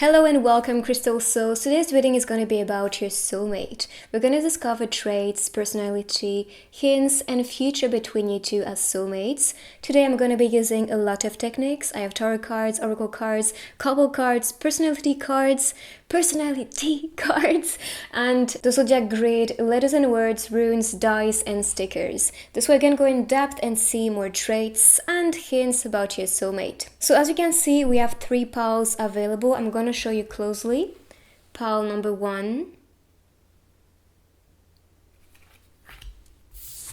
Hello and welcome, Crystal Souls. Today's reading is going to be about your soulmate. We're going to discover traits, personality, hints, and future between you two as soulmates. Today I'm going to be using a lot of techniques. I have tarot cards, oracle cards, couple cards, personality cards, and the zodiac grid, letters and words, runes, dice, and stickers. This way I can go in depth and see more traits and hints about your soulmate. So as you can see, we have 3 piles available. I'm going to show you closely. Pile number 1,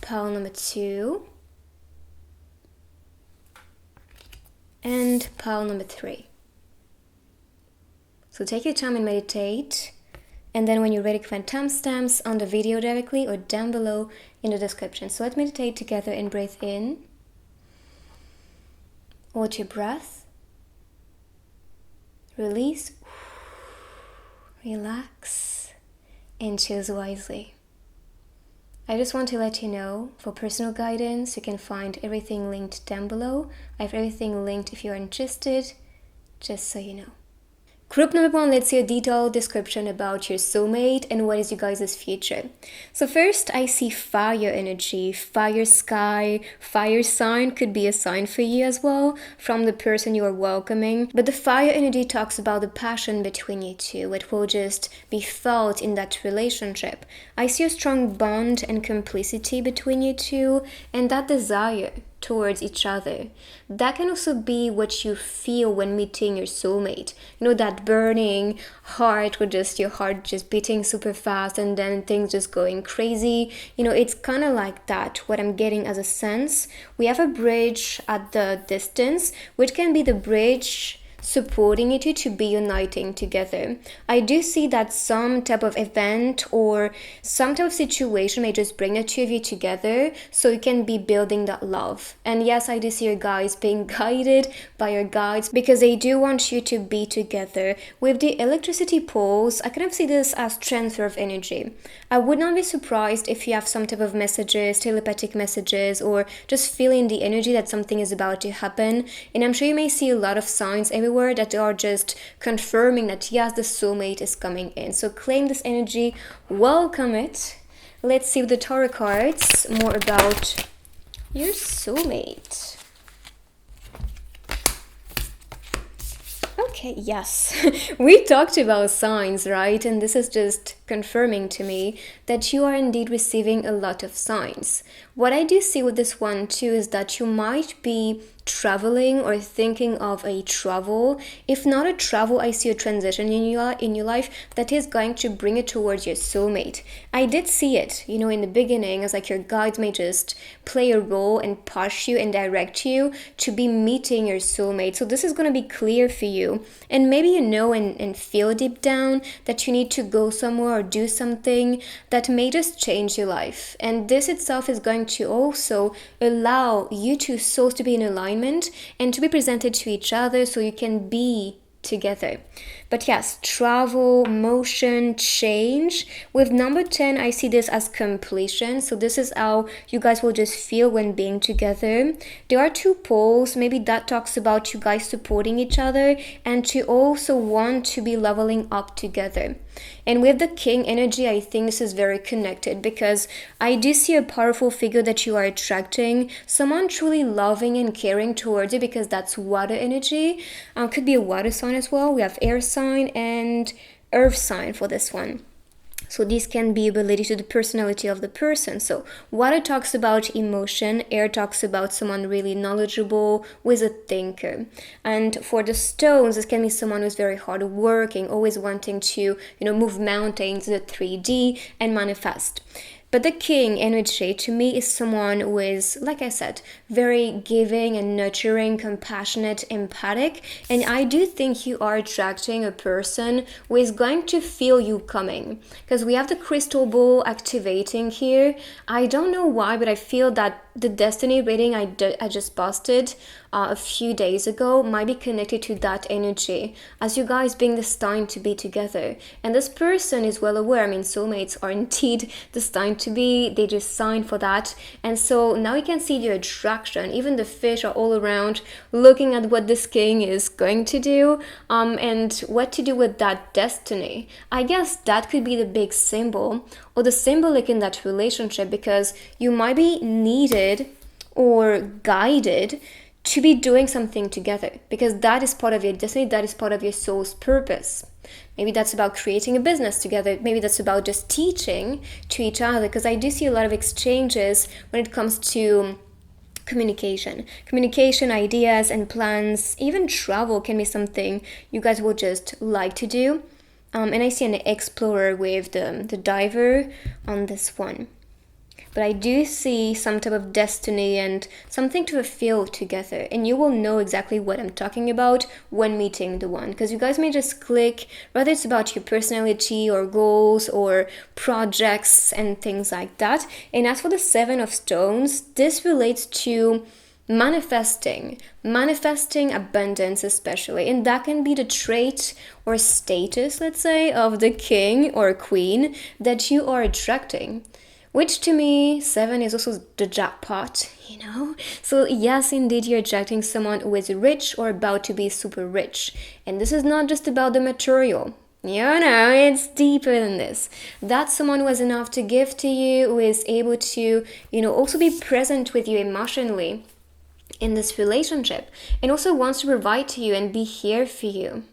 pile number 2, and pile number 3. So take your time and meditate, and then when you're ready, find timestamps on the video directly or down below in the description. So let's meditate together and breathe in. Hold your breath. Release. Relax. And choose wisely. I just want to let you know, for personal guidance, you can find everything linked down below. I have everything linked if you're interested, just so you know. Group number 1, let's see a detailed description about your soulmate and what is you guys' future. So first, I see fire energy, fire sky, fire sign could be a sign for you as well from the person you are welcoming. But the fire energy talks about the passion between you two. It will just be felt in that relationship. I see a strong bond and complicity between you two and that desire towards each other. That can also be what you feel when meeting your soulmate. You know, that burning heart with just your heart just beating super fast and then things just going crazy. You know, it's kind of like that, what I'm getting as a sense. We have a bridge at the distance, which can be the bridge supporting you two to be uniting together. I do see that some type of event or some type of situation may just bring the two of you together so you can be building that love. And yes, I do see your guys being guided by your guides because they do want you to be together. With the electricity poles, I kind of see this as transfer of energy. I would not be surprised if you have some type of messages, telepathic messages, or just feeling the energy that something is about to happen. And I'm sure you may see a lot of signs everywhere that are just confirming that yes, the soulmate is coming in. So claim this energy, welcome it. Let's see with the tarot cards more about your soulmate. Okay, yes, we talked about signs, right? And this is just confirming to me that you are indeed receiving a lot of signs. What I do see with this one too is that you might be traveling or thinking of a travel. If not a travel, I see a transition in your life that is going to bring it towards your soulmate. I did see it, you know, in the beginning, as like your guides may just play a role and push you and direct you to be meeting your soulmate. So this is going to be clear for you. And maybe you know and feel deep down that you need to go somewhere or do something that may just change your life. And this itself is going to also allow you two souls to be in alignment and to be presented to each other so you can be together. But yes, travel, motion, change. With number 10, I see this as completion. So this is how you guys will just feel when being together. There are 2 poles. Maybe that talks about you guys supporting each other and to also want to be leveling up together. And with the king energy, I think this is very connected because I do see a powerful figure that you are attracting, someone truly loving and caring towards you because that's water energy. Could be a water sign as well. We have air sign and earth sign for this one. So these can be related to the personality of the person. So water talks about emotion, air talks about someone really knowledgeable, who is a thinker. And for the stones, this can be someone who's very hardworking, always wanting to, you know, move mountains, the 3D, and manifest. But the king energy to me is someone who is, like I said, very giving and nurturing, compassionate, empathic. And I do think you are attracting a person who is going to feel you coming. Because we have the crystal ball activating here. I don't know why, but I feel that the destiny reading I just busted a few days ago might be connected to that energy, as you guys being destined to be together. And this person is well aware. I mean, soulmates are indeed destined to be. They just signed for that. And so now you can see the attraction. Even the fish are all around looking at what this king is going to do, and what to do with that destiny. I guess that could be the big symbol or the symbolic in that relationship, because you might be needed or guided to be doing something together, because that is part of your destiny, that is part of your soul's purpose. Maybe that's about creating a business together. Maybe that's about just teaching to each other, because I do see a lot of exchanges when it comes to communication, ideas and plans. Even travel can be something you guys will just like to do. And I see an explorer with the diver on this one. But I do see some type of destiny and something to fulfill together. And you will know exactly what I'm talking about when meeting the one. Because you guys may just click, whether it's about your personality or goals or projects and things like that. And as for the Seven of Stones, this relates to manifesting abundance, especially, and that can be the trait or status, let's say, of the king or queen that you are attracting, which to me, 7 is also the jackpot, you know. So yes, indeed, you're attracting someone who is rich or about to be super rich, and this is not just about the material. You know, it's deeper than this. That's someone who has enough to give to you, who is able to, also be present with you emotionally in this relationship, and also wants to provide to you and be here for you.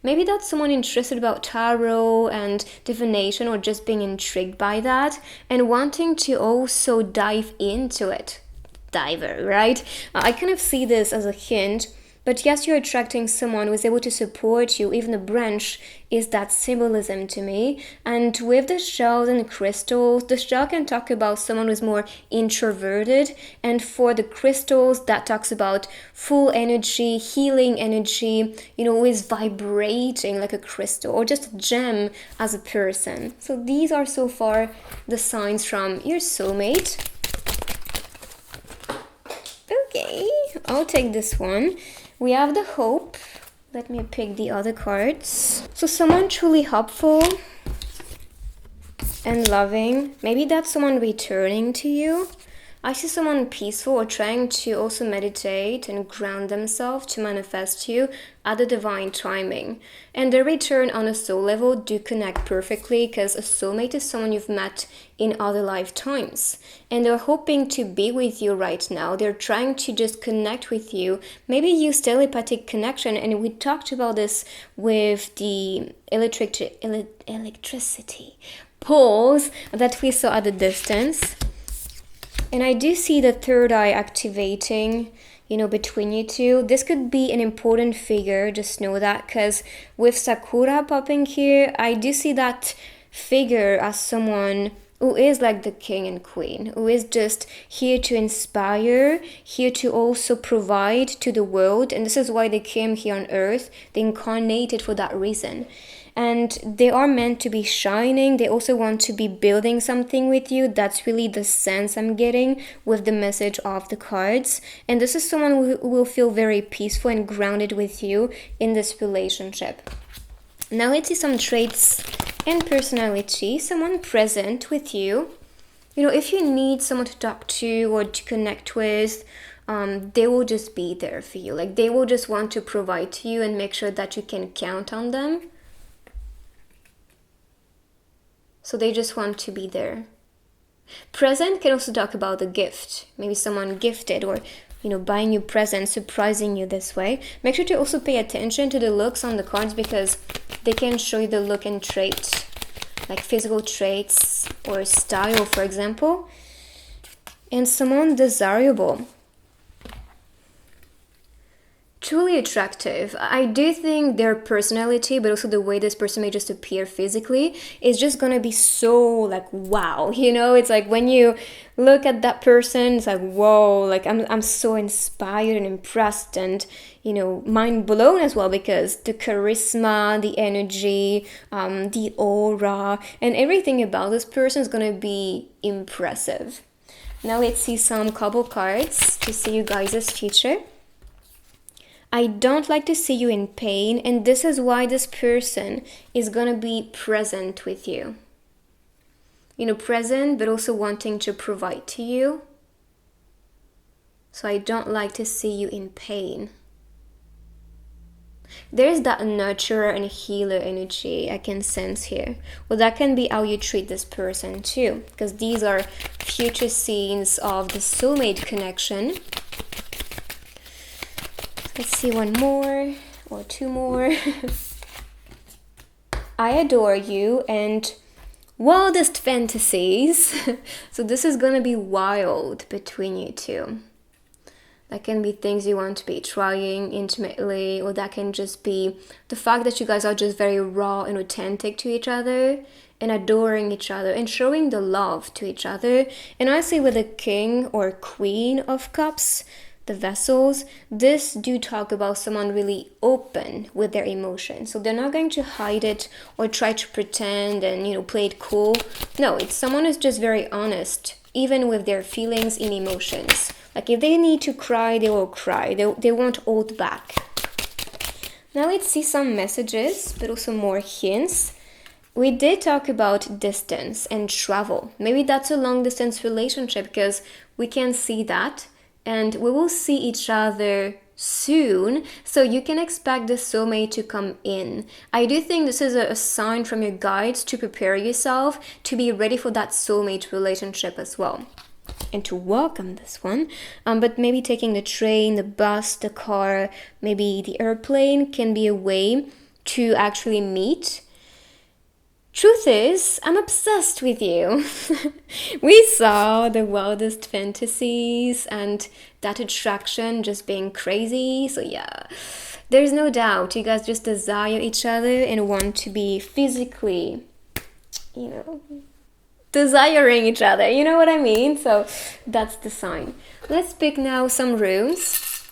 Maybe that's someone interested about tarot and divination, or just being intrigued by that and wanting to also dive into it. Diver, right? I kind of see this as a hint. But yes, you're attracting someone who is able to support you. Even the branch is that symbolism to me. And with the shells and crystals, the shell can talk about someone who's more introverted. And for the crystals, that talks about full energy, healing energy, who is vibrating like a crystal or just a gem as a person. So these are so far the signs from your soulmate. Okay, I'll take this one. We have the hope. Let me pick the other cards. So someone truly hopeful and loving. Maybe that's someone returning to you. I see someone peaceful or trying to also meditate and ground themselves to manifest you at the divine timing. And their return on a soul level do connect perfectly, because a soulmate is someone you've met in other lifetimes. And they're hoping to be with you right now. They're trying to just connect with you. Maybe use telepathic connection. And we talked about this with the electricity pulse that we saw at a distance. And I do see the third eye activating, between you two. This could be an important figure, just know that, because with Sakura popping here, I do see that figure as someone who is like the king and queen, who is just here to inspire, here to also provide to the world. And this is why they came here on earth. They incarnated for that reason. And they are meant to be shining. They also want to be building something with you. That's really the sense I'm getting with the message of the cards. And this is someone who will feel very peaceful and grounded with you in this relationship. Now let's see some traits and personality. Someone present with you. If you need someone to talk to or to connect with, they will just be there for you. Like, they will just want to provide to you and make sure that you can count on them. So they just want to be there. Present can also talk about the gift. Maybe someone gifted or, buying you presents, surprising you this way. Make sure to also pay attention to the looks on the cards, because they can show you the look and trait, like physical traits or style, for example. And someone desirable. Truly attractive. I do think their personality, but also the way this person may just appear physically, is just gonna be so like wow. It's like when you look at that person, it's like whoa. Like I'm so inspired and impressed, and mind blown as well, because the charisma, the energy, the aura, and everything about this person is gonna be impressive. Now let's see some couple cards to see you guys' future. I don't like to see you in pain, and this is why this person is gonna be present with you. You know, present, but also wanting to provide to you. So I don't like to see you in pain. There's that nurturer and healer energy I can sense here. Well, that can be how you treat this person too, because these are future scenes of the soulmate connection. Let's see one more or two more. I adore you and wildest fantasies. So this is gonna be wild between you two. That can be things you want to be trying intimately, or that can just be the fact that you guys are just very raw and authentic to each other and adoring each other and showing the love to each other. And I say with the king or queen of cups, the vessels, this do talk about someone really open with their emotions. So they're not going to hide it or try to pretend and, you know, play it cool. No, it's someone who's just very honest, even with their feelings and emotions. Like if they need to cry, they will cry. They won't hold back. Now let's see some messages, but also more hints. We did talk about distance and travel. Maybe that's a long distance relationship because we can see that. And we will see each other soon, so you can expect the soulmate to come in. I do think this is a sign from your guides to prepare yourself to be ready for that soulmate relationship as well, and to welcome this one. But maybe taking the train, the bus, the car, maybe the airplane can be a way to actually meet. Truth is, I'm obsessed with you. We saw the wildest fantasies and that attraction just being crazy. So yeah, there's no doubt you guys just desire each other and want to be physically, you know, desiring each other. You know what I mean? So that's the sign. Let's pick now some rooms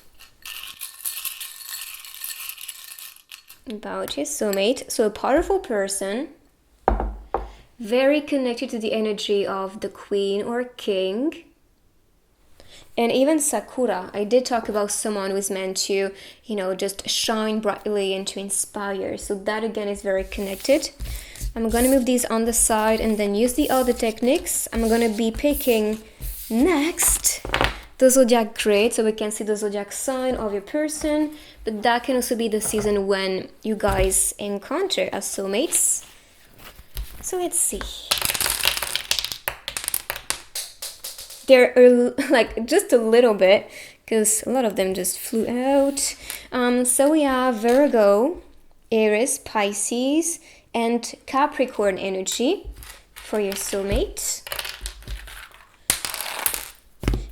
about your soulmate. So a powerful person, very connected to the energy of the queen or king. And even Sakura, I did talk about someone who's meant to, you know, just shine brightly and to inspire. So that again is very connected. I'm going to move these on the side and then use the other techniques. I'm going to be picking next the zodiac grid, so we can see the zodiac sign of your person. But that can also be the season when you guys encounter as soulmates. So let's see. They're like just a little bit, because a lot of them just flew out. So we have Virgo, Aries, Pisces, and Capricorn energy for your soulmate.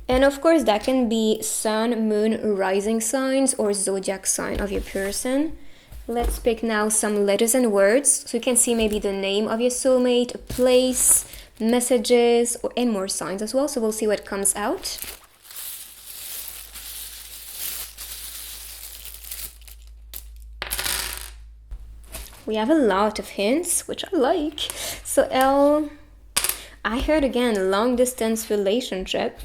And of course, that can be sun, moon, rising signs, or zodiac sign of your person. Let's pick now some letters and words, so you can see maybe the name of your soulmate, a place, messages, and more signs as well. So we'll see what comes out. We have a lot of hints, which I like. So L, I heard again, long distance relationship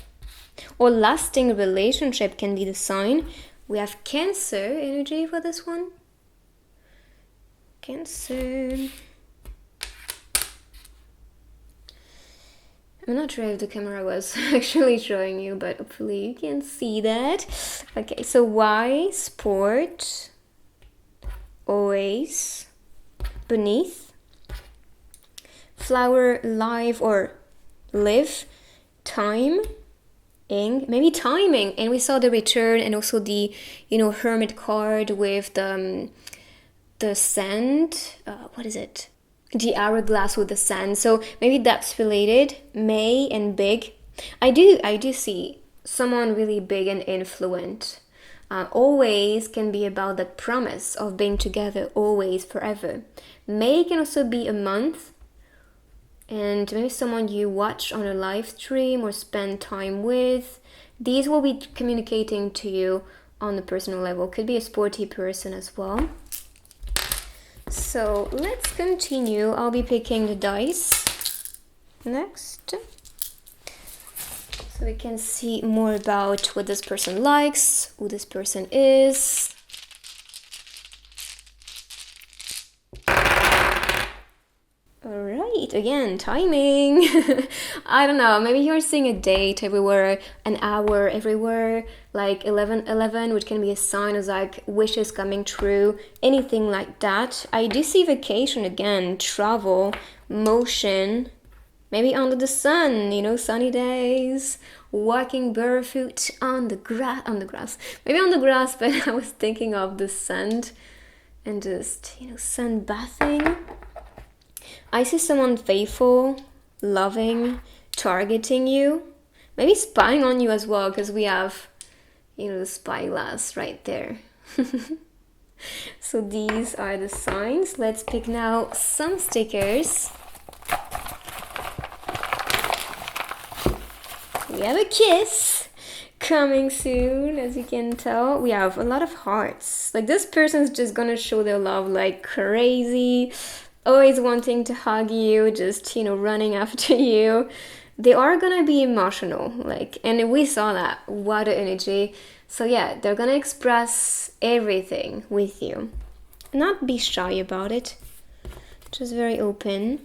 or lasting relationship can be the sign. We have Cancer energy for this one. Cancer. I'm not sure if the camera was actually showing you, but hopefully you can see that. Okay, so Y, sport, always, beneath, flower, live or live, time, ing, maybe timing. And we saw the return and also the, you know, hermit card with the sand, what is it? The hourglass with the sand. So maybe that's related. May and big. I do see someone really big and influent. Always can be about that promise of being together always, forever. May can also be a month, and maybe someone you watch on a live stream or spend time with. These will be communicating to you on the personal level. Could be a sporty person as well. So let's continue. I'll be picking the dice next, so we can see more about what this person likes, who this person is. Alright, again, timing. I don't know, maybe you're seeing a date everywhere, an hour everywhere, like 11:11, which can be a sign of like wishes coming true, anything like that. I do see vacation again, travel, motion, maybe under the sun, sunny days, walking barefoot on the grass. Maybe on the grass, but I was thinking of the sand and just, sunbathing. I see someone faithful, loving, targeting you, maybe spying on you as well, because we have, the spyglass right there. So these are the signs. Let's pick now some stickers. We have a kiss coming soon, as you can tell. We have a lot of hearts. Like, this person's just gonna show their love like crazy, always wanting to hug you, just, running after you. They are gonna be emotional, like, and we saw that water energy. So yeah, they're gonna express everything with you. Not be shy about it. Just very open.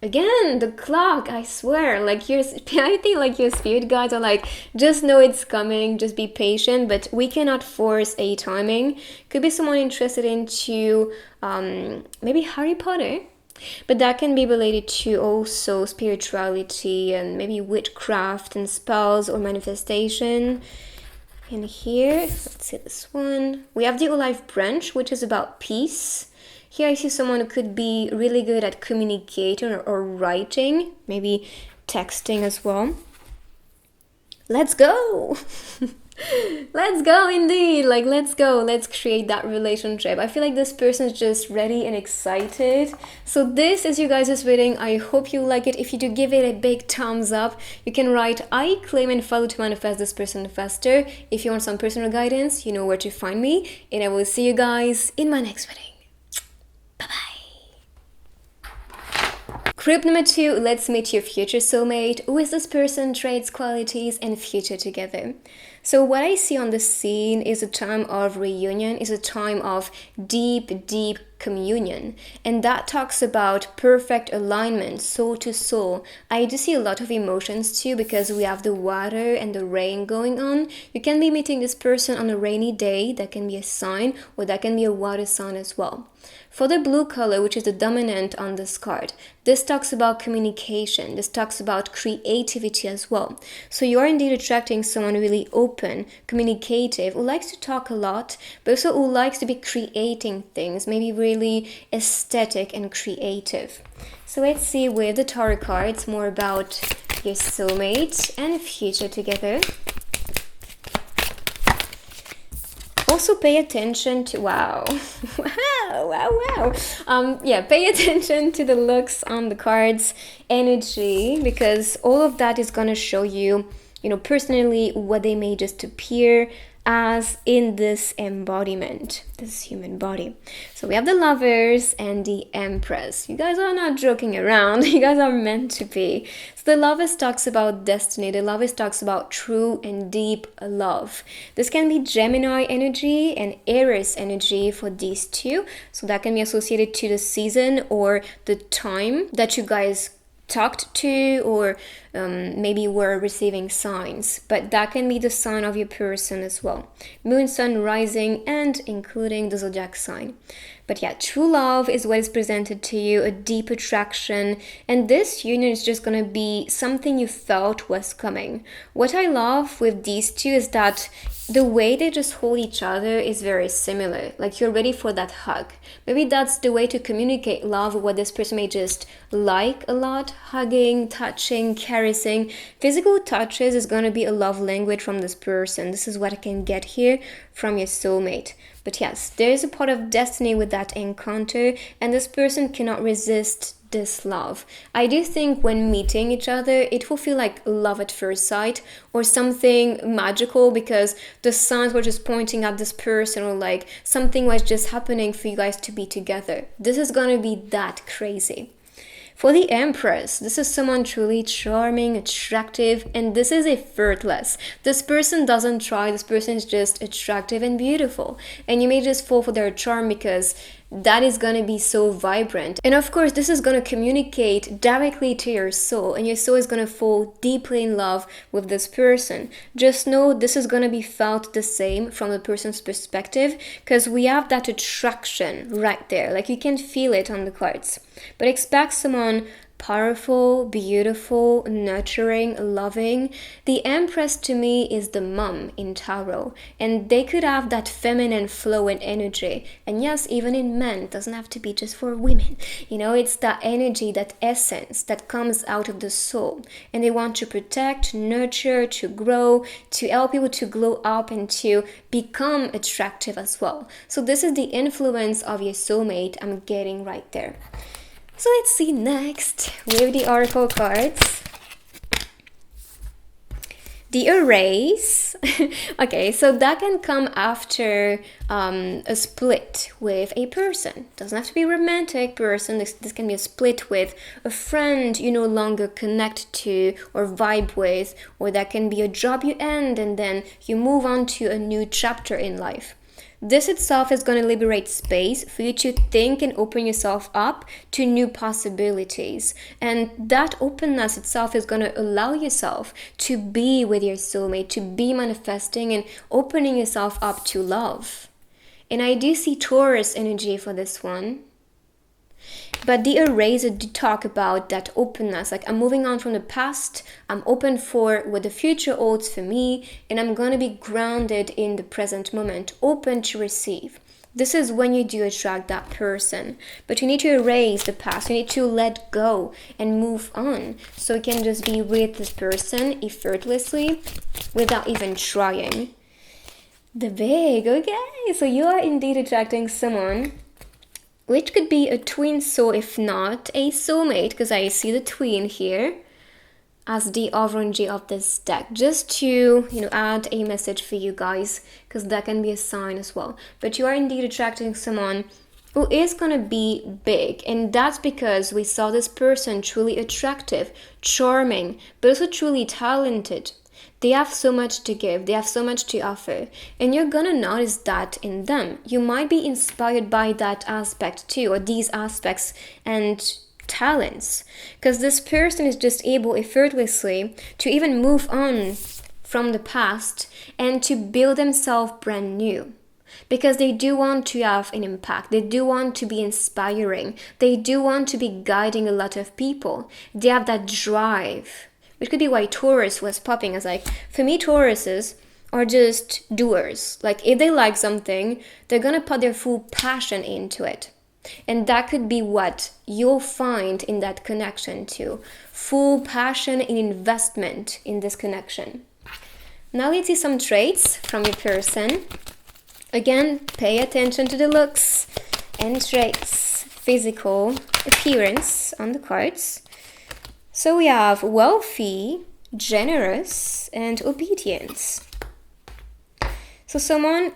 Again, the clock, I swear, like I think like your spirit guides are like, just know it's coming, just be patient, but we cannot force a timing. Could be someone interested into maybe Harry Potter, but that can be related to also spirituality and maybe witchcraft and spells or manifestation. And here, let's see this one. We have the Olive branch, which is about peace. Here I see someone who could be really good at communicating or writing, maybe texting as well. Let's go! Let's go indeed! Like, let's go. Let's create that relationship. I feel like this person is just ready and excited. So this is you guys' reading. I hope you like it. If you do, give it a big thumbs up. You can write, I claim and follow to manifest this person faster. If you want some personal guidance, you know where to find me. And I will see you guys in my next reading. Group number 2, let's meet your future soulmate. Who is this person, traits, qualities, and future together? So what I see on the scene is a time of reunion, is a time of deep, deep communion. And that talks about perfect alignment, soul to soul. I do see a lot of emotions too, because we have the water and the rain going on. You can be meeting this person on a rainy day. That can be a sign, or that can be a water sign as well. For the blue color, which is the dominant on this card, this talks about communication. This talks about creativity as well. So you are indeed attracting someone really open, communicative, who likes to talk a lot, but also who likes to be creating things, maybe really aesthetic and creative. So let's see with the tarot cards more about your soulmate and future together. Also pay attention to, wow, pay attention to the looks on the cards, energy, because all of that is going to show you, personally what they may just appear as in this embodiment, this human body. So we have the Lovers and the Empress. You guys are not joking around. You guys are meant to be. So the Lovers talks about destiny. The Lovers talks about true and deep love. This can be Gemini energy and Aries energy for these two. So that can be associated to the season or the time that you guys talked to, or maybe were receiving signs, but that can be the sign of your person as well. Moon, sun, rising, and including the zodiac sign. But yeah, true love is what is presented to you, a deep attraction, and this union is just gonna be something you felt was coming. What I love with these two is that the way they just hold each other is very similar. Like, you're ready for that hug. Maybe that's the way to communicate love, what this person may just like a lot. Hugging, touching, caressing. Physical touches is going to be a love language from this person. This is what I can get here from your soulmate. But yes, there is a part of destiny with that encounter, and this person cannot resist this love. I do think when meeting each other, it will feel like love at first sight or something magical, because the signs were just pointing at this person, or like something was just happening for you guys to be together. This is gonna be that crazy. For the Empress, this is someone truly charming, attractive, and this is effortless. This person doesn't try, this person is just attractive and beautiful. And you may just fall for their charm because that is going to be so vibrant. And of course, this is going to communicate directly to your soul, and your soul is going to fall deeply in love with this person. Just know this is going to be felt the same from the person's perspective, because we have that attraction right there. Like, you can feel it on the cards. But expect someone powerful, beautiful, nurturing, loving. The Empress to me is the mom in tarot, and they could have that feminine flow and energy. And yes, even in men, it doesn't have to be just for women. It's that energy, that essence that comes out of the soul, and they want to protect, nurture, to grow, to help people to glow up and to become attractive as well. So this is the influence of your soulmate I'm getting right there. So let's see next with the oracle cards. The erase. Okay, so that can come after a split with a person. Doesn't have to be a romantic person. This can be a split with a friend you no longer connect to or vibe with, or that can be a job you end and then you move on to a new chapter in life. This itself is going to liberate space for you to think and open yourself up to new possibilities. And that openness itself is going to allow yourself to be with your soulmate, to be manifesting and opening yourself up to love. And I do see Taurus energy for this one. But the eraser did talk about that openness. Like, I'm moving on from the past. I'm open for what the future holds for me. And I'm going to be grounded in the present moment, open to receive. This is when you do attract that person. But you need to erase the past. You need to let go and move on. So you can just be with this person effortlessly without even trying. The big, okay. So you are indeed attracting someone, which could be a twin soul, if not a soulmate, because I see the twin here as the orange of this deck, just to add a message for you guys, because that can be a sign as well. But you are indeed attracting someone who is going to be big, and that's because we saw this person truly attractive, charming, but also truly talented. They have so much to give, they have so much to offer, and you're gonna notice that in them. You might be inspired by that aspect too, or these aspects and talents, because this person is just able effortlessly to even move on from the past and to build themselves brand new. Because they do want to have an impact, they do want to be inspiring, they do want to be guiding a lot of people. They have that drive. Which could be why Taurus was popping as like, for me, Tauruses are just doers. Like, if they like something, they're gonna put their full passion into it. And that could be what you'll find in that connection too. Full passion and investment in this connection. Now let's see some traits from your person. Again, pay attention to the looks and traits, physical appearance on the cards. So we have wealthy, generous, and obedient. So someone,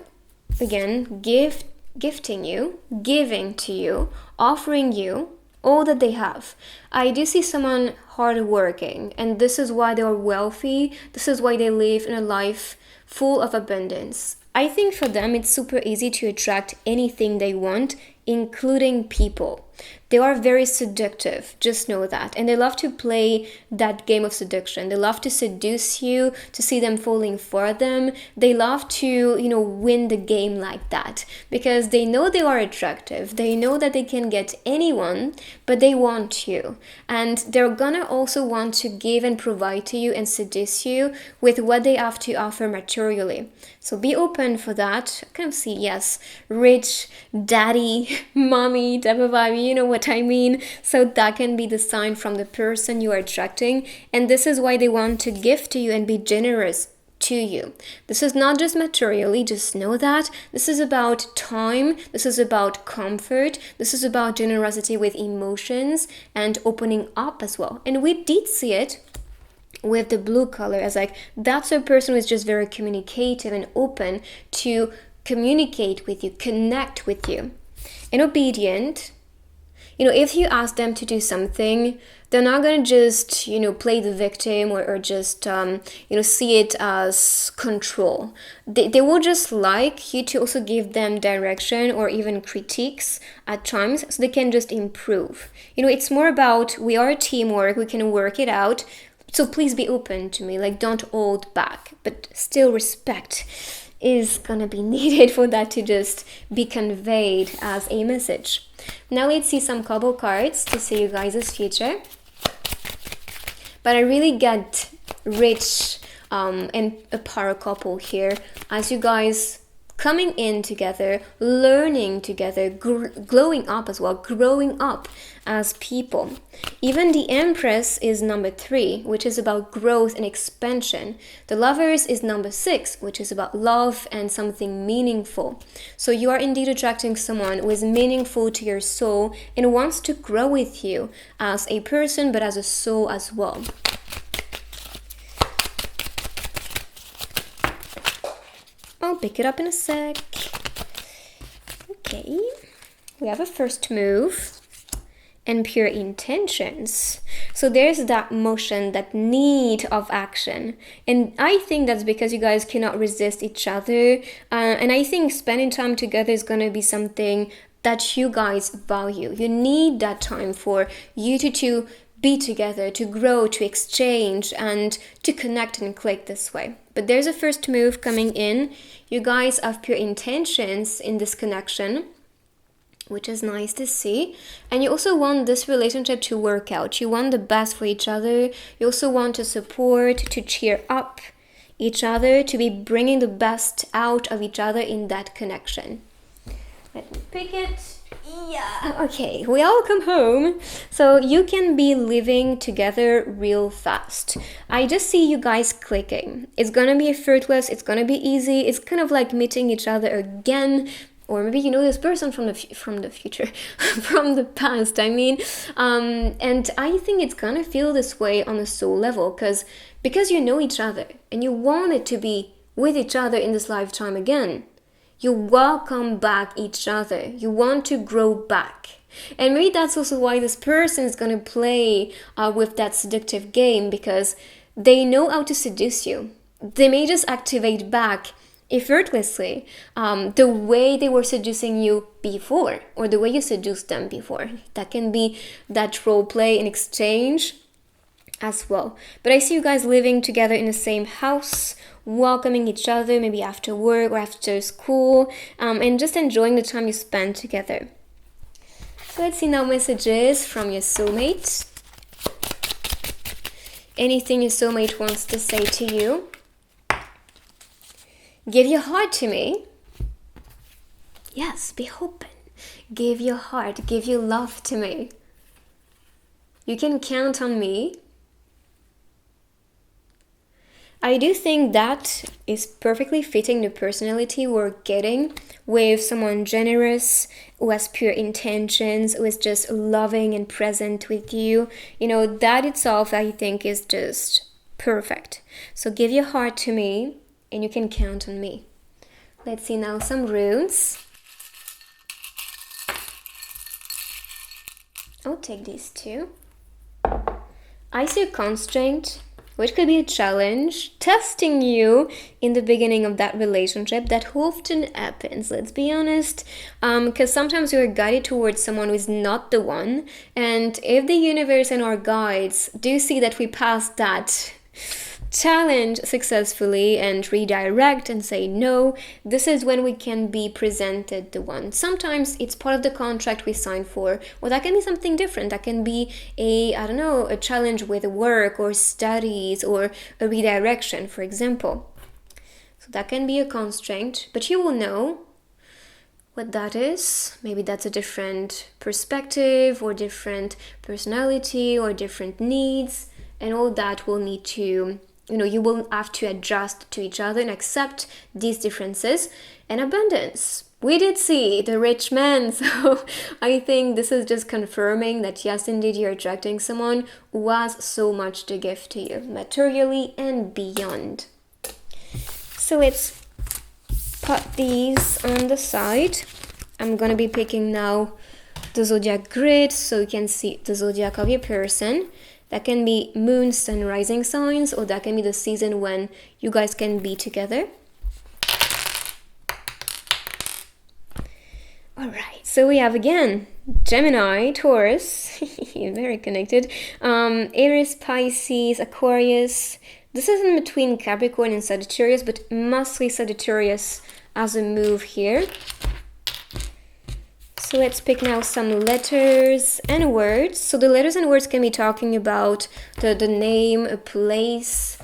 again, gifting you, giving to you, offering you all that they have. I do see someone hardworking, and this is why they are wealthy. This is why they live in a life full of abundance. I think for them, it's super easy to attract anything they want, including people. They are very seductive, just know that. And they love to play that game of seduction. They love to seduce you, to see them falling for them. They love to, win the game like that. Because they know they are attractive. They know that they can get anyone, but they want you. And they're gonna also want to give and provide to you and seduce you with what they have to offer materially. So be open for that. I kind of see, yes, rich, daddy, mommy type of vibe, you know what I mean? So that can be the sign from the person you are attracting, and this is why they want to give to you and be generous to you. This is not just materially, just know that. This is about time, this is about comfort, this is about generosity with emotions and opening up as well. And we did see it with the blue color as like, that's a person who is just very communicative and open to communicate with you, connect with you. And obedient if you ask them to do something, they're not going to just, play the victim or just, see it as control. They will just like you to also give them direction or even critiques at times so they can just improve. It's more about we are a teamwork, we can work it out. So please be open to me, like don't hold back, but still respect is gonna be needed for that to just be conveyed as a message. Now let's see some couple cards to see you guys' future. But I really get rich and a power couple here as you guys coming in together, learning together, glowing up as well, growing up as people. Even the Empress is number 3, which is about growth and expansion. The Lovers is number 6, which is about love and something meaningful. So you are indeed attracting someone who is meaningful to your soul and wants to grow with you as a person, but as a soul as well. I'll pick it up in a sec. Okay, we have a first move and pure intentions. So there's that motion, that need of action. And I think that's because you guys cannot resist each other. And I think spending time together is going to be something that you guys value. You need that time for you to be together, to grow, to exchange, and to connect and click this way. But there's a first move coming in. You guys have pure intentions in this connection, which is nice to see. And you also want this relationship to work out. You want the best for each other. You also want to support, to cheer up each other, to be bringing the best out of each other in that connection. Let me pick it. Yeah, okay, we all come home, so you can be living together real fast. I just see you guys clicking. It's gonna be effortless, it's gonna be easy, it's kind of like meeting each other again, or maybe you know this person from the future, from the past, I mean. And I think it's gonna feel this way on a soul level, because you know each other, and you want it to be with each other in this lifetime again. You welcome back each other. You want to grow back. And maybe that's also why this person is going to play with that seductive game, because they know how to seduce you. They may just activate back effortlessly the way they were seducing you before, or the way you seduced them before. That can be that role play and exchange as well. But I see you guys living together in the same house, welcoming each other, maybe after work or after school, and just enjoying the time you spend together. So let's see now messages from your soulmate. Anything your soulmate wants to say to you. Give your heart to me. Yes, be open. Give your heart, give your love to me. You can count on me. I do think that is perfectly fitting the personality we're getting with someone generous, who has pure intentions, who is just loving and present with you. That itself I think is just perfect. So give your heart to me and you can count on me. Let's see now some runes. I'll take these two. I see a constraint, which could be a challenge, testing you in the beginning of that relationship. That often happens, let's be honest, because sometimes you're guided towards someone who is not the one, and if the universe and our guides do see that we pass that challenge successfully and redirect and say no, this is when we can be presented the one. Sometimes it's part of the contract we sign for, or that can be something different. That can be a challenge with work or studies or a redirection, for example. So that can be a constraint, but you will know what that is. Maybe that's a different perspective or different personality or different needs, and all that will need to you will have to adjust to each other and accept these differences. And abundance. We did see the rich man, so I think this is just confirming that yes, indeed, you're attracting someone who has so much to give to you, materially and beyond. So let's put these on the side. I'm gonna be picking now the zodiac grid, so you can see the zodiac of your person. That can be moon, sun, rising signs, or that can be the season when you guys can be together. Alright, so we have again Gemini, Taurus, very connected, Aries, Pisces, Aquarius. This is in between Capricorn and Sagittarius, but mostly Sagittarius as a move here. So let's pick now some letters and words. So the letters and words can be talking about the name, a place.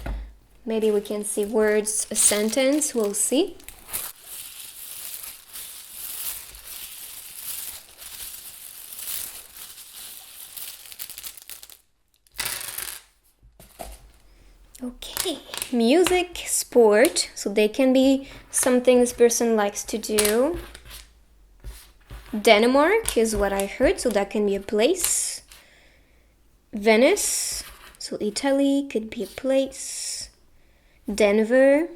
Maybe we can see words, a sentence, we'll see. Okay, music, sport. So they can be something this person likes to do. Denmark is what I heard, so that can be a place. Venice, so Italy could be a place. Denver.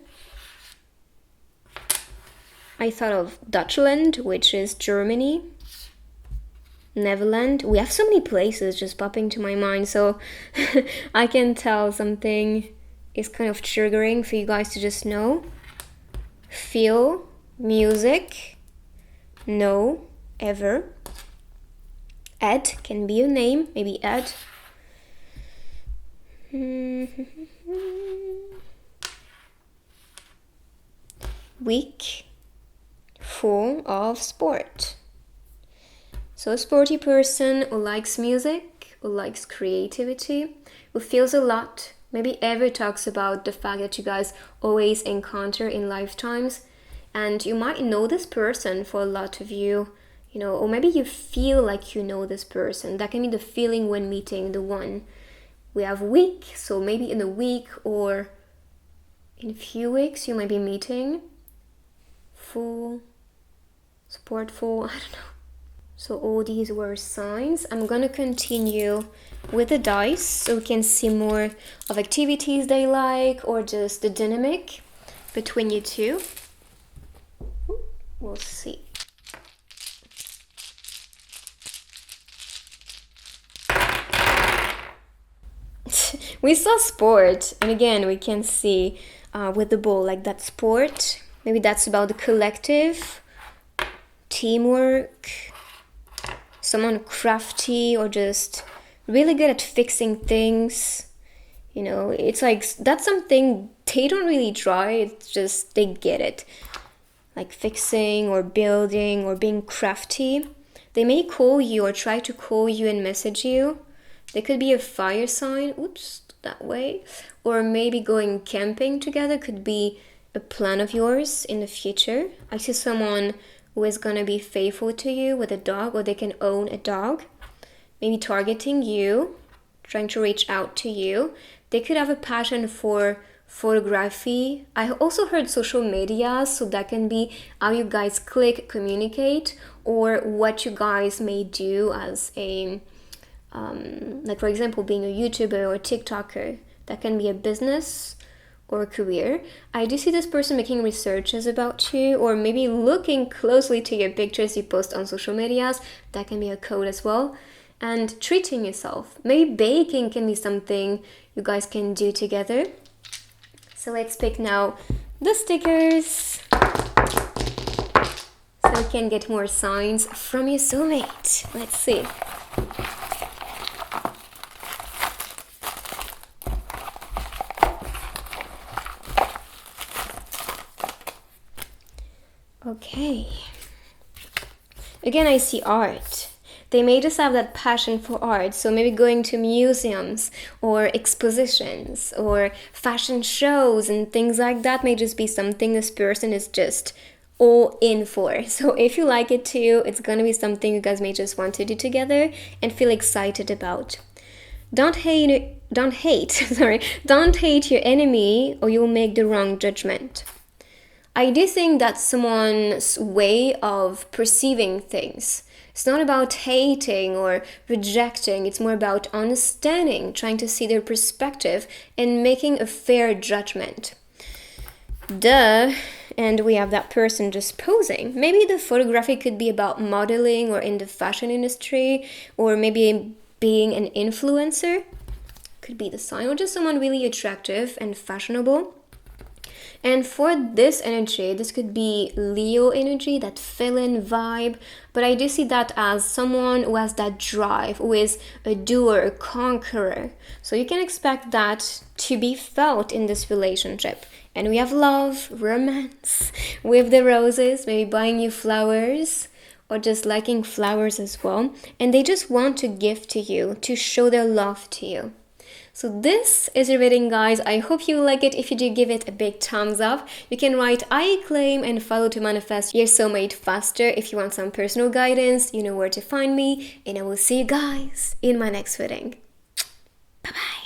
I thought of Dutchland, which is Germany. Netherlands. We have so many places just popping to my mind, so I can tell something is kind of triggering for you guys to just know. Feel, music, no, ever. Ed can be a name, maybe Ed. Week, full of sport. So a sporty person who likes music, who likes creativity, who feels a lot, maybe ever talks about the fact that you guys always encounter in lifetimes, and you might know this person for a lot of you, you know, or maybe you feel like you know this person. That can be the feeling when meeting the one. We have week, so maybe in a week or in a few weeks you might be meeting. Full, sportful, I don't know. So all these were signs. I'm gonna continue with the dice so we can see more of activities they like or just the dynamic between you two. We'll see. We saw sport, and again we can see with the ball like that sport. Maybe that's about the collective, teamwork, someone crafty or just really good at fixing things. You know, it's like that's something they don't really try, it's just they get it. Like fixing or building or being crafty. They may call you or try to call you and message you. They could be a fire sign, oops, that way. Or maybe going camping together could be a plan of yours in the future. I see someone who is gonna be faithful to you with a dog, or they can own a dog. Maybe targeting you, trying to reach out to you. They could have a passion for photography. I also heard social media, so that can be how you guys click, communicate, or what you guys may do as a, like for example, being a YouTuber or a TikToker. That can be a business or a career. I do see this person making researches about you, or maybe looking closely to your pictures you post on social medias. That can be a code as well. And treating yourself. Maybe baking can be something you guys can do together. So let's pick now the stickers, so we can get more signs from your soulmate. Let's see. Okay. Again, I see art. They may just have that passion for art, so maybe going to museums or expositions or fashion shows and things like that may just be something this person is just all in for. So if you like it too, it's gonna be something you guys may just want to do together and feel excited about. Don't hate your enemy or you'll make the wrong judgment. I do think that's someone's way of perceiving things. It's not about hating or rejecting, it's more about understanding, trying to see their perspective and making a fair judgment. Duh, and we have that person just posing. Maybe the photography could be about modeling or in the fashion industry, or maybe being an influencer. Could be the sign, or just someone really attractive and fashionable. And for this energy, this could be Leo energy, that fill-in vibe. But I do see that as someone who has that drive, who is a doer, a conqueror. So you can expect that to be felt in this relationship. And we have love, romance, with the roses, maybe buying you flowers, or just liking flowers as well. And they just want to give to you, to show their love to you. So this is your reading, guys. I hope you like it. If you do, give it a big thumbs up. You can write I claim and follow to manifest your soulmate faster. If you want some personal guidance, you know where to find me. And I will see you guys in my next reading. Bye-bye.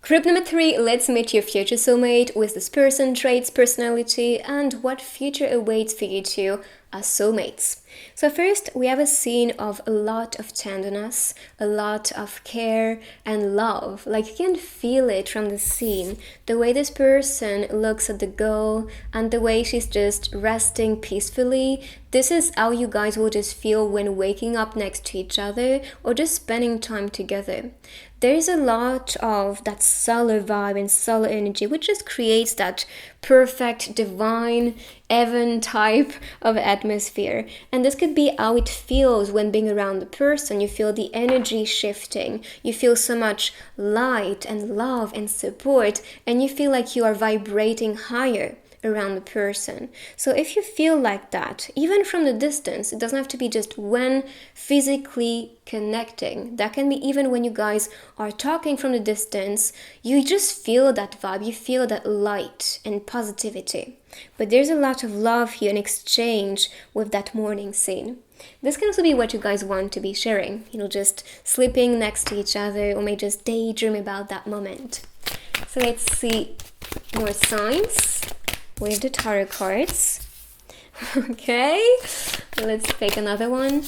Group number 3, let's meet your future soulmate with this person, traits, personality, and what future awaits for you two as soulmates. So first, we have a scene of a lot of tenderness, a lot of care and love. Like you can feel it from the scene, the way this person looks at the girl and the way she's just resting peacefully. This is how you guys will just feel when waking up next to each other or just spending time together. There's a lot of that solar vibe and solar energy, which just creates that perfect, divine, heaven type of atmosphere. And this could be how it feels when being around the person. You feel the energy shifting. You feel so much light and love and support, and you feel like you are vibrating higher around the person. So if you feel like that, even from the distance, it doesn't have to be just when physically connecting. That can be even when you guys are talking from the distance, you just feel that vibe, you feel that light and positivity. But there's a lot of love here in exchange with that morning scene. This can also be what you guys want to be sharing, just sleeping next to each other, or maybe just daydream about that moment. So let's see more signs with the tarot cards. Okay, let's pick another one.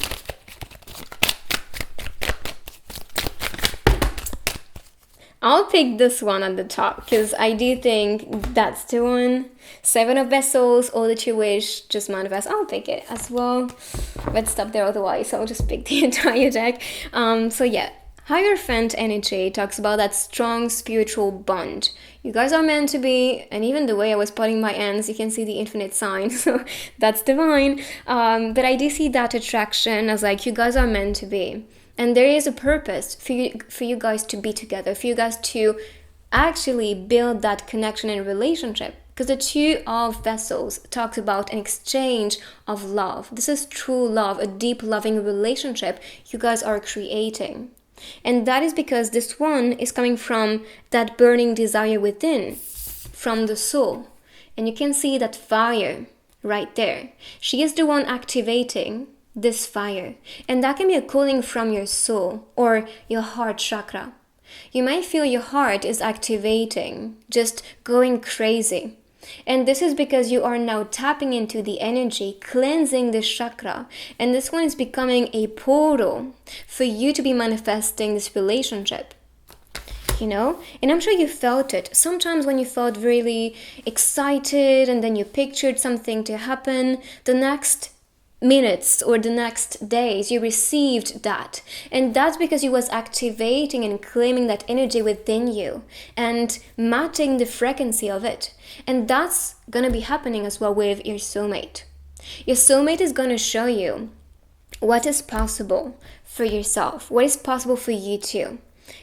I'll pick this one at the top because I do think that's the one. 7 of Vessels, all that you wish, just manifest. I'll pick it as well. Let's stop there otherwise. I'll just pick the entire deck. So yeah. Hierophant energy talks about that strong spiritual bond. You guys are meant to be, and even the way I was putting my hands, you can see the infinite sign, so that's divine. But I do see that attraction as like you guys are meant to be. And there is a purpose for you guys to be together, for you guys to actually build that connection and relationship. Because the 2 of Vessels talks about an exchange of love. This is true love, a deep loving relationship you guys are creating. And that is because this one is coming from that burning desire within, from the soul. And you can see that fire right there. She is the one activating this fire. And that can be a calling from your soul or your heart chakra. You might feel your heart is activating, just going crazy. And this is because you are now tapping into the energy, cleansing this chakra. And this one is becoming a portal for you to be manifesting this relationship. And I'm sure you felt it. Sometimes when you felt really excited and then you pictured something to happen, the next minutes or the next days you received that, and that's because you was activating and claiming that energy within you and matching the frequency of it. And that's gonna be happening as well with your soulmate. Your soulmate is gonna show you what is possible for yourself, what is possible for you too.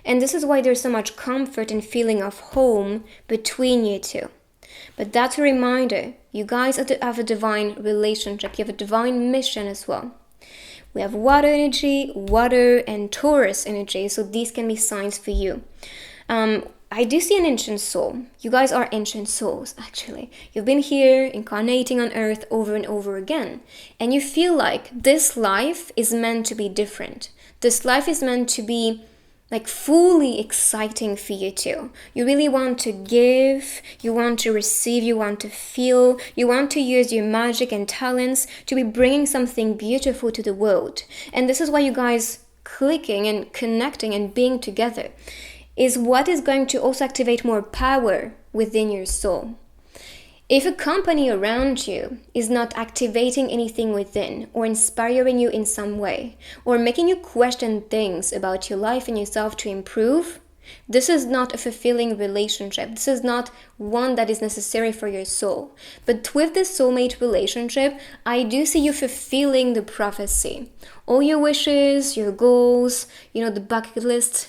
And this is why there's so much comfort and feeling of home between you two. But that's a reminder, you guys have a divine relationship, you have a divine mission as well. We have water energy, water and Taurus energy, so these can be signs for you. I do see an ancient soul. You guys are ancient souls, actually. You've been here, incarnating on earth over and over again. And you feel like this life is meant to be different. This life is meant to be fully exciting for you too. You really want to give, you want to receive, you want to feel, you want to use your magic and talents to be bringing something beautiful to the world. And this is why you guys clicking and connecting and being together is what is going to also activate more power within your soul. If a company around you is not activating anything within or inspiring you in some way or making you question things about your life and yourself to improve, this is not a fulfilling relationship. This is not one that is necessary for your soul. But with this soulmate relationship, I do see you fulfilling the prophecy. All your wishes, your goals, the bucket list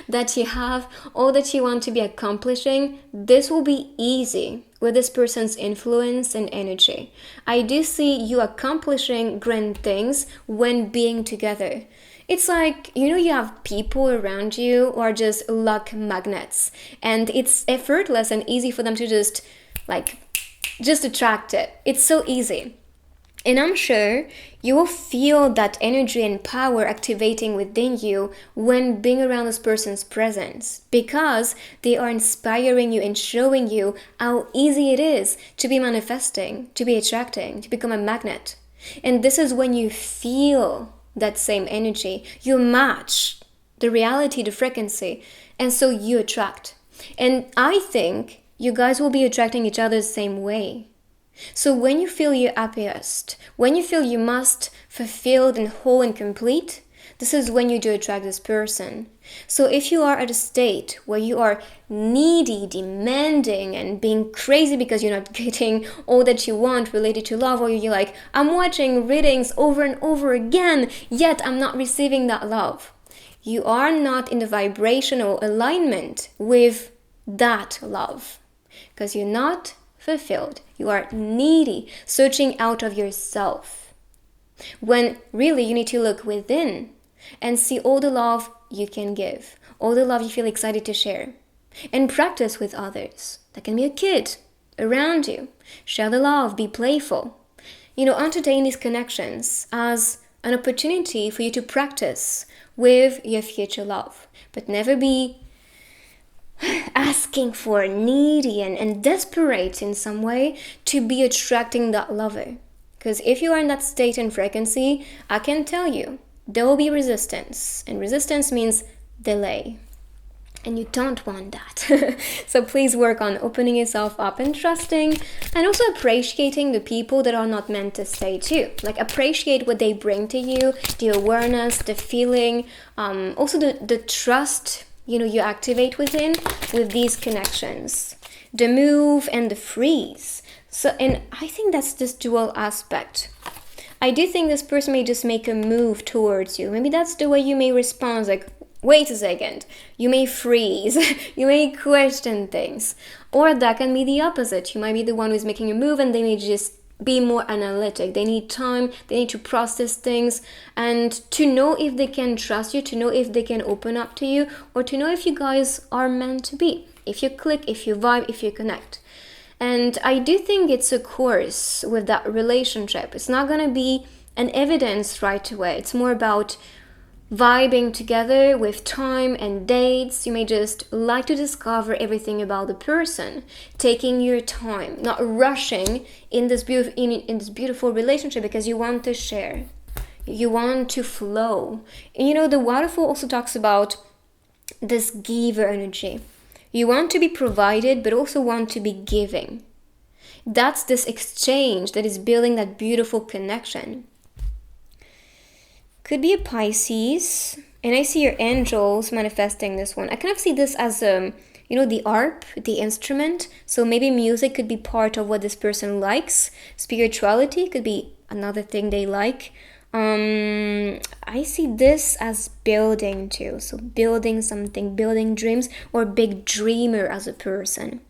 that you have, all that you want to be accomplishing, this will be easy with this person's influence and energy. I do see you accomplishing grand things when being together. It's like, you have people around you who are just luck magnets, and it's effortless and easy for them to just attract it. It's so easy. And I'm sure you will feel that energy and power activating within you when being around this person's presence, because they are inspiring you and showing you how easy it is to be manifesting, to be attracting, to become a magnet. And this is when you feel that same energy, you match the reality, the frequency, and so you attract. And I think you guys will be attracting each other the same way. So when you feel your happiest, when you feel you must fulfilled and whole and complete, this is when you do attract this person. So if you are at a state where you are needy, demanding, and being crazy because you're not getting all that you want related to love, or you're like, I'm watching readings over and over again, yet I'm not receiving that love, you are not in the vibrational alignment with that love, because you're not fulfilled. You are needy, searching out of yourself, when really you need to look within and see all the love you can give, all the love you feel excited to share, and practice with others. That can be a kid around you. Share the love, be playful. Entertain these connections as an opportunity for you to practice with your future love, but never be asking for, needy and desperate in some way to be attracting that lover. Because if you are in that state and frequency, I can tell you, there will be resistance. And resistance means delay. And you don't want that. So please work on opening yourself up and trusting, and also appreciating the people that are not meant to stay too. Appreciate what they bring to you, the awareness, the feeling, also the trust you activate within with these connections, the move and the freeze. So, and I think that's this dual aspect. I do think this person may just make a move towards you. Maybe that's the way you may respond, wait a second. You may freeze. You may question things. Or that can be the opposite. You might be the one who's making a move, and they may just be more analytic. They need time, they need to process things, and to know if they can trust you, to know if they can open up to you, or to know if you guys are meant to be, if you click, if you vibe, if you connect. And I do think it's a course with that relationship. It's not going to be an evidence right away. It's more about vibing together with time and dates. You may just like to discover everything about the person, taking your time, not rushing in this beautiful relationship, because you want to share, you want to flow. And the waterfall also talks about this giver energy. You want to be provided, but also want to be giving. That's this exchange that is building that beautiful connection. Could be a Pisces, and I see your angels manifesting this one. I kind of see this as the harp, the instrument. So maybe music could be part of what this person likes. Spirituality could be another thing they like. I see this as building too. So building something, building dreams, or big dreamer as a person.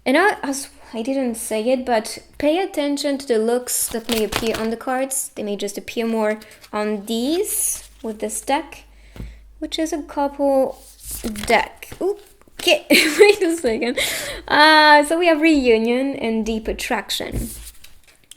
And I didn't say it, but pay attention to the looks that may appear on the cards. They may just appear more on these with this deck, which is a couple deck. Okay, wait a second. So we have reunion and deep attraction.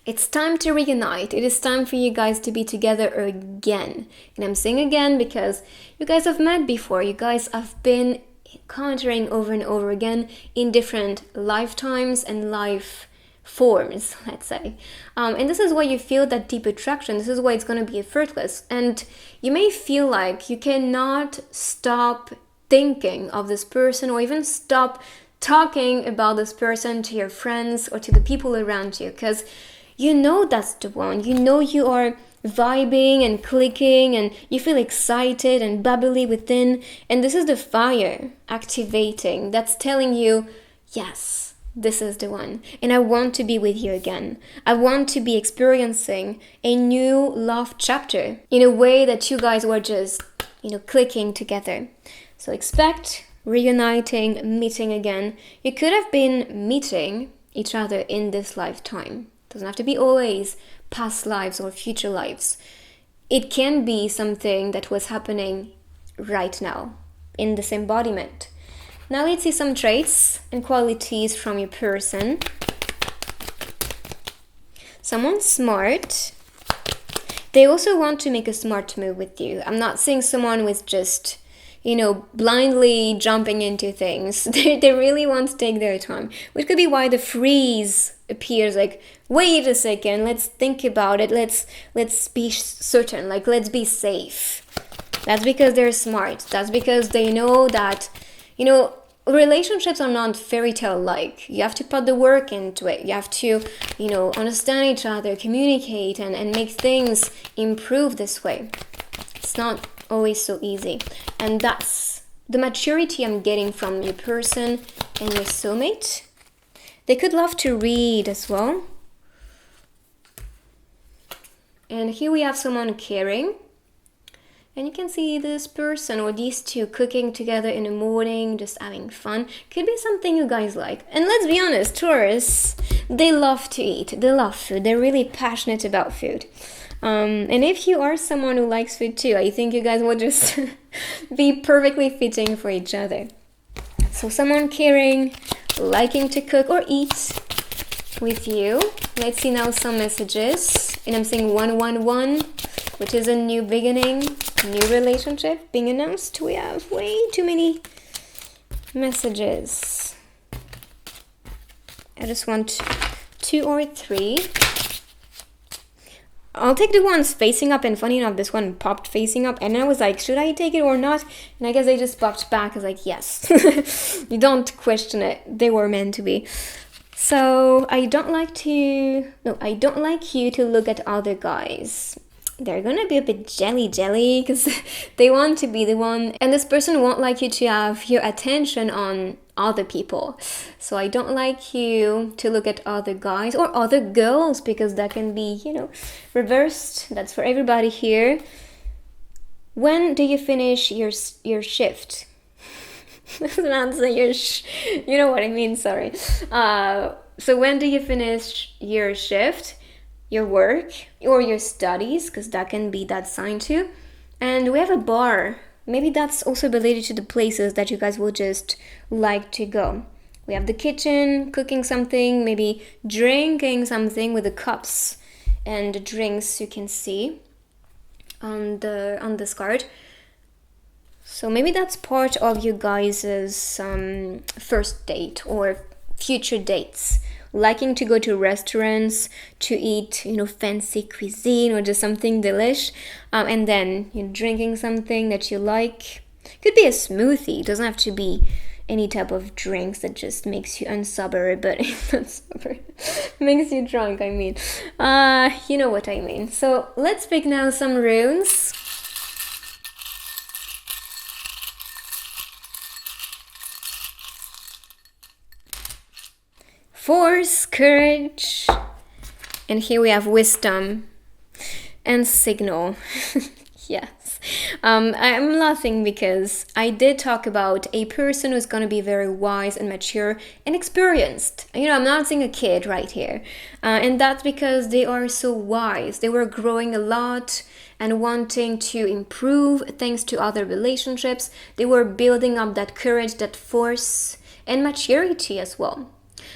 It's time to reunite. It is time for you guys to be together again. And I'm saying again because you guys have met before. You guys have been encountering over and over again in different lifetimes and life forms, let's say. And this is why you feel that deep attraction. This is why it's going to be effortless. And you may feel like you cannot stop thinking of this person, or even stop talking about this person to your friends or to the people around you, because you know that's the one. You know you are vibing and clicking and you feel excited and bubbly within, and this is the fire activating that's telling you, yes, this is the one, and I want to be with you again. I want to be experiencing a new love chapter in a way that you guys were just, clicking together. So expect reuniting, meeting again. You could have been meeting each other in this lifetime. Doesn't have to be always past lives or future lives. It can be something that was happening right now in this embodiment. Now let's see some traits and qualities from your person. Someone smart. They also want to make a smart move with you. I'm not saying someone with just, blindly jumping into things. They really want to take their time, which could be why the freeze appears, like, wait a second, let's think about it, let's be certain, like, let's be safe. That's because they're smart. That's because they know that, relationships are not fairy tale like. You have to put the work into it. You have to, understand each other, communicate, and make things improve this way. It's not always so easy. And that's the maturity I'm getting from your person and your soulmate. They could love to read as well. And here we have someone caring. And you can see this person or these two cooking together in the morning, just having fun. Could be something you guys like. And let's be honest, Taurus, they love to eat. They love food. They're really passionate about food. And if you are someone who likes food too, I think you guys will just be perfectly fitting for each other. So someone caring, liking to cook or eat with you. Let's see now some messages. And I'm saying 111, which is a new beginning, new relationship being announced. We have way too many messages. I just want 2 or 3. I'll take the ones facing up, and funny enough, this one popped facing up, and I was like, should I take it or not? And I guess they just popped back. I was like, yes. You don't question it. They were meant to be. So I don't like you to look at other guys. They're gonna be a bit jelly because they want to be the one, and this person won't like you to have your attention on other people. So I don't like you to look at other guys or other girls, because that can be, reversed. That's for everybody here. When do you finish your shift? That's not say you know what I mean, sorry. So when do you finish your shift, your work, or your studies, because that can be that sign too. And we have a bar. Maybe that's also related to the places that you guys will just like to go. We have the kitchen, cooking something, maybe drinking something with the cups and the drinks you can see on this card. So maybe that's part of you guys' first date or future dates. Liking to go to restaurants to eat, fancy cuisine or just something delish, and then drinking something that you like. Could be a smoothie. It doesn't have to be any type of drinks that just makes you unsober, but it's not sober. Makes you drunk, I mean. You know what I mean. So let's pick now some runes. Force, courage, and here we have wisdom and signal. Yes. I'm laughing because I did talk about a person who's going to be very wise and mature and experienced. I'm not saying a kid right here. And that's because they are so wise. They were growing a lot and wanting to improve thanks to other relationships. They were building up that courage, that force, and maturity as well.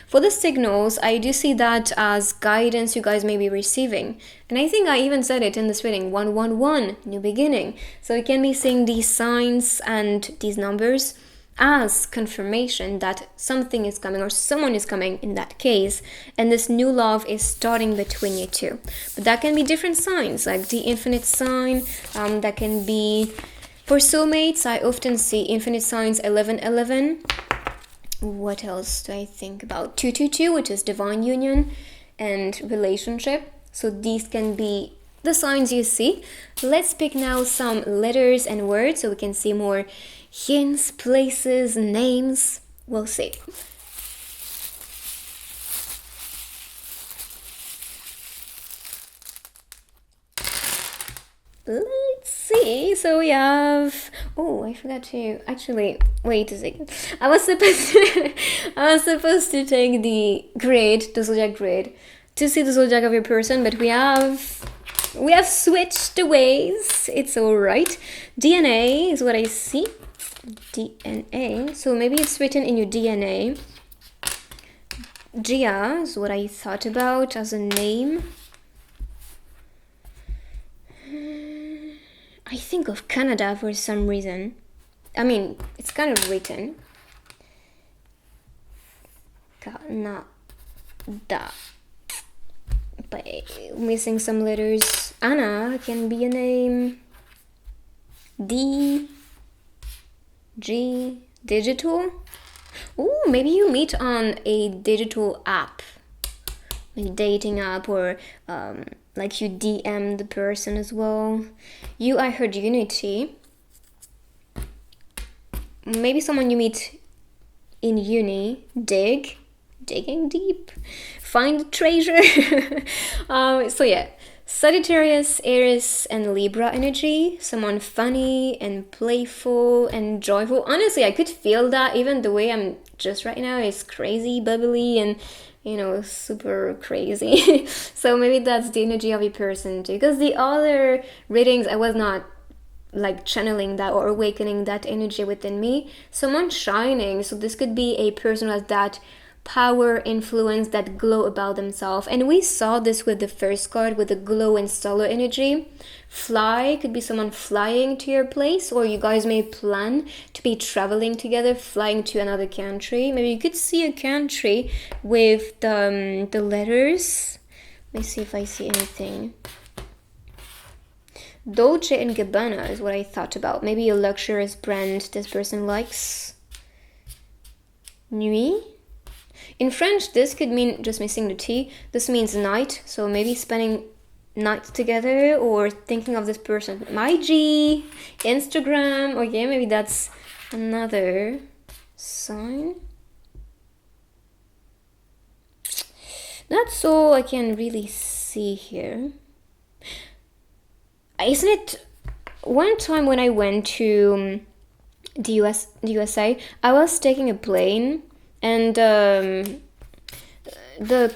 For the signals, I do see that as guidance you guys may be receiving. And I think I even said it in this reading, 111, new beginning. So you can be seeing these signs and these numbers as confirmation that something is coming or someone is coming in that case. And this new love is starting between you two. But that can be different signs, like the infinite sign. That can be, for soulmates, I often see infinite signs 1111. What else do I think about? 222, which is divine union and relationship. So these can be the signs you see. Let's pick now some letters and words so we can see more hints, places, names. We'll see. Let's see. So we have. Oh, I forgot to actually wait a second. I was supposed to. I was supposed to take the zodiac grid, to see the zodiac of your person, but we have switched the ways. It's all right. DNA is what I see. DNA. So maybe it's written in your DNA. Gia is what I thought about as a name. I think of Canada for some reason. I mean, it's kind of written. Canada. But missing some letters. Anna can be a name. D. G. Digital. Oh, maybe you meet on a digital app. Like dating app, or like you DM the person as well. I heard Unity. Maybe someone you meet in uni. Digging deep. Find treasure. So yeah, Sagittarius, Aries, and Libra energy. Someone funny and playful and joyful. Honestly, I could feel that. Even the way I'm just right now is crazy, bubbly, and super crazy. So maybe that's the energy of a person too. Because the other readings, I was not like channeling that or awakening that energy within me. Someone shining. So this could be a person who has that power, influence, that glow about themselves. And we saw this with the first card with the glow and solar energy. Fly could be someone flying to your place, or you guys may plan to be traveling together, flying to another country. Maybe you could see a country with the letters. Let me see if I see anything. Dolce and Gabbana is what I thought about. Maybe a luxurious brand this person likes. Nuit. In French, this could mean, just missing the T, this means night. So maybe spending nights together or thinking of this person. My G, Instagram, or yeah, maybe that's another sign. That's all I can really see here. Isn't it, one time when I went to the USA, I was taking a plane, and the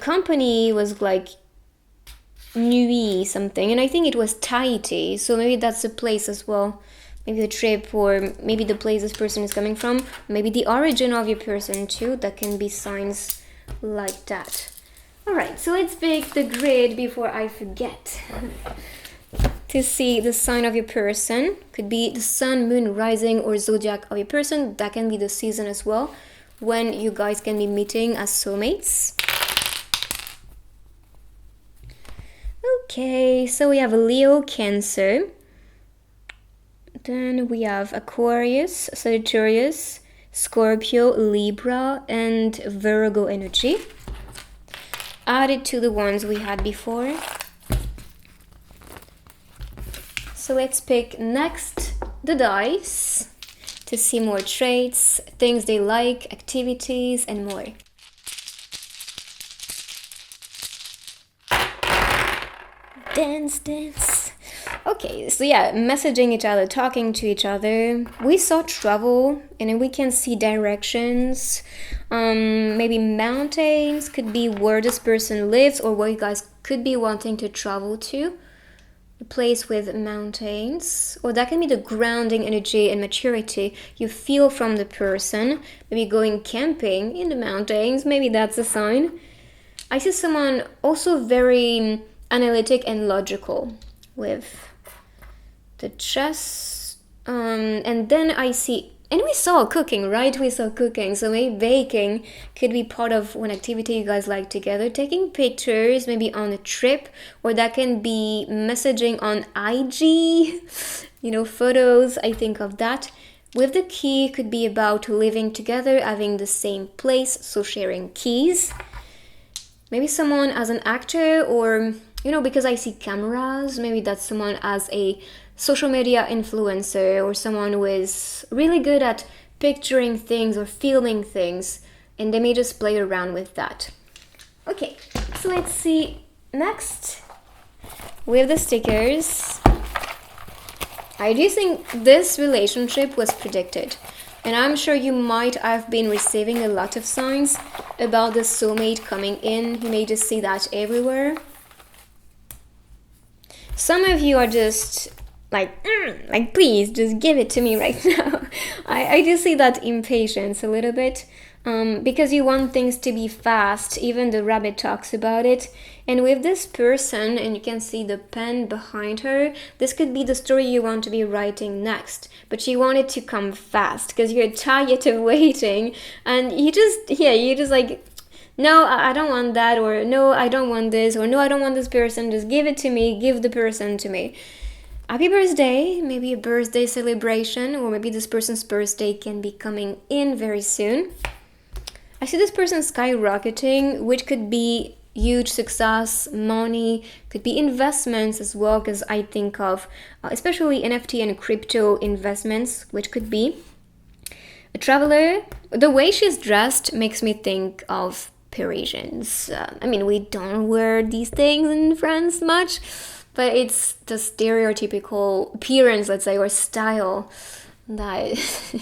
company was like Nuit something, and I think it was Tahiti, so maybe that's a place as well. Maybe the trip, or maybe the place this person is coming from, maybe the origin of your person too. That can be signs like that. Alright, so let's pick the grid before I forget. To see the sign of your person, could be the sun, moon, rising, or zodiac of your person. That can be the season as well, when you guys can be meeting as soulmates. Okay, so we have Leo, Cancer. Then we have Aquarius, Sagittarius, Scorpio, Libra, and Virgo energy. Added to the ones we had before. So let's pick next the dice to see more traits, things they like, activities, and more. Dance. Okay, so yeah, messaging each other, talking to each other. We saw travel, and then we can see directions. Maybe mountains could be where this person lives, or where you guys could be wanting to travel to. A place with mountains, or that can be the grounding energy and maturity you feel from the person. Maybe going camping in the mountains, maybe that's a sign. I see someone also very analytic and logical with the chess, and then I see, and we saw cooking, right? We saw cooking, so maybe baking could be part of one activity you guys like together. Taking pictures, maybe on a trip, or that can be messaging on IG, photos. I think of that. With the key, could be about living together, having the same place, so sharing keys. Maybe someone as an actor, or because I see cameras, maybe that's someone as a social media influencer, or someone who is really good at picturing things or filming things, and they may just play around with that. Okay, so let's see next with the stickers. I do think this relationship was predicted, and I'm sure you might have been receiving a lot of signs about the soulmate coming in. You may just see that everywhere. Some of you are just like please just give it to me right now. I do see that impatience a little bit, because you want things to be fast. Even the rabbit talks about it. And with this person, and you can see the pen behind her, this could be the story you want to be writing next, but you want it to come fast because you're tired of waiting, and you just like, no, I don't want that, or no, I don't want this, or no, I don't want this person, just give it to me, give the person to me. Happy birthday, maybe a birthday celebration, or maybe this person's birthday can be coming in very soon. I see this person skyrocketing, which could be huge success, money, could be investments as well, because I think of especially NFT and crypto investments, which could be a traveler. The way she's dressed makes me think of Parisians. We don't wear these things in France much, but it's the stereotypical appearance, let's say, or style that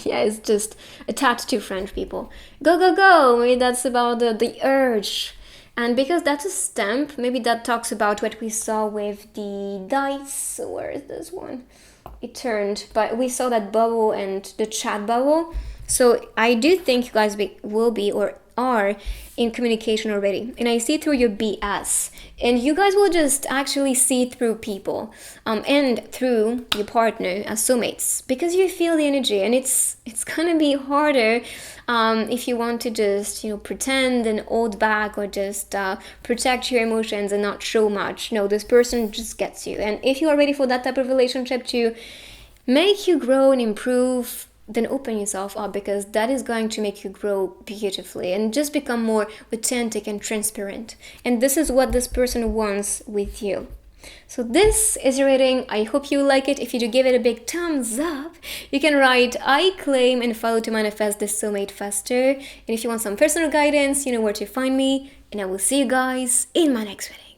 is just attached to French people. Go, go, go! Maybe that's about the urge. And because that's a stamp, maybe that talks about what we saw with the dice. Where is this one? It turned, but we saw that bubble and the chat bubble. So I do think you guys will be or are in communication already, and I see through your BS, and you guys will just actually see through people and through your partner as soulmates, because you feel the energy, and it's gonna be harder if you want to just pretend and hold back, or just protect your emotions and not show much. No, this person just gets you, and if you are ready for that type of relationship to make you grow and improve, then open yourself up, because that is going to make you grow beautifully and just become more authentic and transparent. And this is what this person wants with you. So this is your reading. I hope you like it. If you do, give it a big thumbs up. You can write I claim and follow to manifest this soulmate faster. And if you want some personal guidance, you know where to find me. And I will see you guys in my next reading.